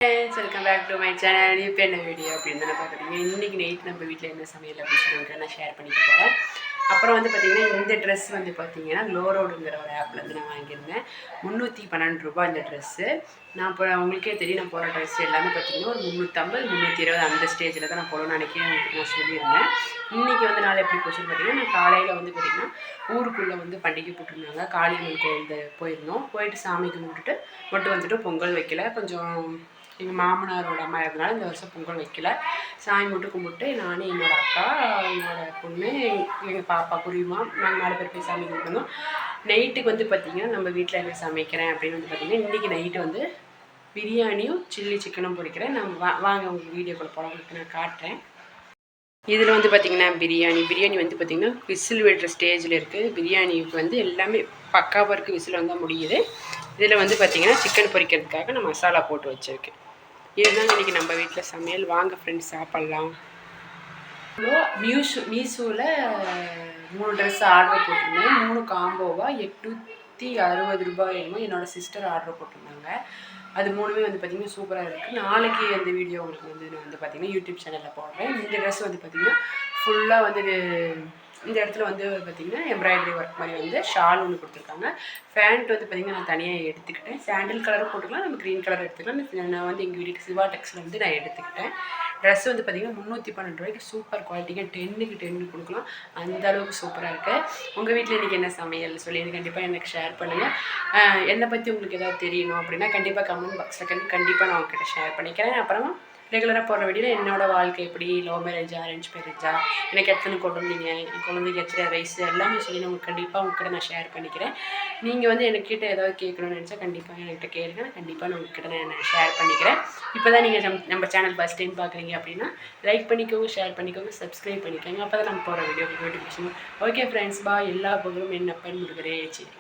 Welcome back to my channel. இப்போ என்ன video அப்படின்னு தானே பார்க்குறீங்க. இன்றைக்கி நைட் நம்ம வீட்டில் என்ன சமையல் அப்படின்னு சொல்லிட்டு நான் ஷேர் பண்ணிக்க போகிறேன். அப்புறம் வந்து பார்த்திங்கன்னா இந்த ட்ரெஸ் வந்து பார்த்திங்கன்னா லோரோடுங்கிற ஒரு ஆப்லேருந்து நான் வாங்கியிருந்தேன். 312 ரூபா இந்த ட்ரெஸ்ஸு. நான் இப்போ உங்களுக்கே தெரியும், நான் போகிற ட்ரெஸ் எல்லாமே பார்த்திங்கன்னா ஒரு 350 320 அந்த ஸ்டேஜில் தான் நான் போகணும்னு நினைக்கிறேன். உங்களுக்கு நான் சொல்லியிருந்தேன். இன்றைக்கி வந்து நாள் எப்படி போச்சுன்னு பார்த்திங்கன்னா, நான் காலையில் வந்து பார்த்திங்கன்னா ஊருக்குள்ளே வந்து பண்டிகை போட்டிருந்தாங்க. காளியம்மன் கோயில் போயிருந்தோம். போயிட்டு சாமி கும்பிட்டுட்டு மட்டும் வந்துட்டு பொங்கல் வைக்கல. கொஞ்சம் எங்கள் மாமனாரோட அம்மா இருந்தனால இந்த வருஷம் பொங்கல் வைக்கல. சாமி மட்டும் கும்பிட்டு நான், என்னோடய அக்கா, என்னோடய பொண்ணு, எங்கள் பாப்பா புரியுமா, நாங்கள் 4 பேர் போய் சாமி கும்பிட்டுருந்தோம். நைட்டுக்கு வந்து பார்த்திங்கன்னா நம்ம வீட்டில் என்ன சமைக்கிறேன் அப்படின்னு வந்து பார்த்திங்கன்னா, இன்றைக்கி நைட்டு வந்து பிரியாணியும் சில்லி சிக்கனும் பொரிக்கிறேன். நான் வாங்க உங்களுக்கு வீடியோக்குள்ள போட உங்களுக்கு நான் காட்டுறேன். இதில் வந்து பார்த்திங்கன்னா பிரியாணி வந்து பார்த்திங்கன்னா விசில் விடுற ஸ்டேஜில் இருக்குது. பிரியாணிக்கு வந்து எல்லாமே பக்காவாக இருக்குது. விசில் வந்தால் முடியுது. இதில் வந்து பார்த்திங்கன்னா சிக்கன் பொரிக்கிறதுக்காக நான் மசாலா போட்டு வச்சுருக்கேன். இதுதான் இன்றைக்கி நம்ம வீட்டில் சமையல். வாங்க ஃப்ரெண்ட்ஸ் சாப்பிட்லாம். மீஷோவில் 3 ட்ரெஸ் ஆர்டர் போட்டிருந்தேன். 3 காம்போவாக 860 ரூபாய் என்னோடய சிஸ்டர் ஆர்டர் போட்டிருந்தாங்க. அது 3மே வந்து பார்த்திங்கன்னா சூப்பராக இருக்குது. நாளைக்கு அந்த வீடியோ உங்களுக்கு வந்து நான் வந்து பார்த்திங்கன்னா யூடியூப் சேனலில் போடுறேன். இந்த ட்ரெஸ் வந்து பார்த்திங்கன்னா ஃபுல்லாக வந்து இந்த இடத்துல வந்து பார்த்திங்கன்னா எம்ப்ராய்டரி ஒர்க் மாதிரி வந்து ஷால் ஒன்று கொடுத்துருக்காங்க. ஃபேண்ட் வந்து பார்த்திங்கன்னா நான் தனியாக எடுத்துக்கிட்டேன். சாண்டில் கலரும் போட்டுக்கலாம், நம்ம க்ரீன் கலர் எடுத்துக்கலாம். நான் வந்து எங்கள் வீட்டுக்கு சிவா டெக்ஸில் வந்து நான் எடுத்துக்கிட்டேன். ட்ரெஸ் வந்து பார்த்திங்கன்னா 312 ரூபாய்க்கு சூப்பர் குவாலிட்டியாக 10க்கு 10 கொடுக்கலாம். அந்த அளவுக்கு சூப்பராக இருக்குது. உங்கள் வீட்டில் இன்றைக்கி என்ன சமையல் சொல்லி கண்டிப்பாக எனக்கு ஷேர் பண்ணுங்கள். என்னை பற்றி உங்களுக்கு ஏதாவது தெரியணும் அப்படின்னா கண்டிப்பாக கமெண்ட் பாக்ஸில் கண்டிப்பாக நான் உங்ககிட்ட ஷேர் பண்ணிக்கிறேன். அப்புறமா ரெகுலராக போடுற வீடியோவில் என்னோடய வாழ்க்கை எப்படி, லவ் மேரேஜா அரேஞ்ச் மேரேஜா, எனக்கு எத்தனை குழந்தைங்க, என் குழந்தைக்கு எத்தனை வயசு, எல்லாமே சொல்லி நான் உங்களுக்கு கண்டிப்பாக உங்ககிட்ட நான் ஷேர் பண்ணிக்கிறேன். நீங்கள் வந்து என்கிட்ட ஏதாவது கேட்கணும்னு நினச்சா கண்டிப்பாக என்கிட்ட கேளுங்க. நான் கண்டிப்பாக நான் உங்ககிட்ட நான் ஷேர் பண்ணிக்கிறேன். இப்போ தான் நீங்கள் நம்ம சேனல் ஃபஸ்ட் டைம் பார்க்குறீங்க அப்படின்னா லைக் பண்ணிக்கோங்க, ஷேர் பண்ணிக்கோங்க, சப்ஸ்கிரைப் பண்ணிக்கோங்க. அப்போ தான் நம்ம போகிற வீடியோ நோட்டிஃபிகேஷன். ஓகே ஃப்ரெண்ட்ஸ், பா. எல்லா புகழும் என்னப்பன் முருகரே. சரி.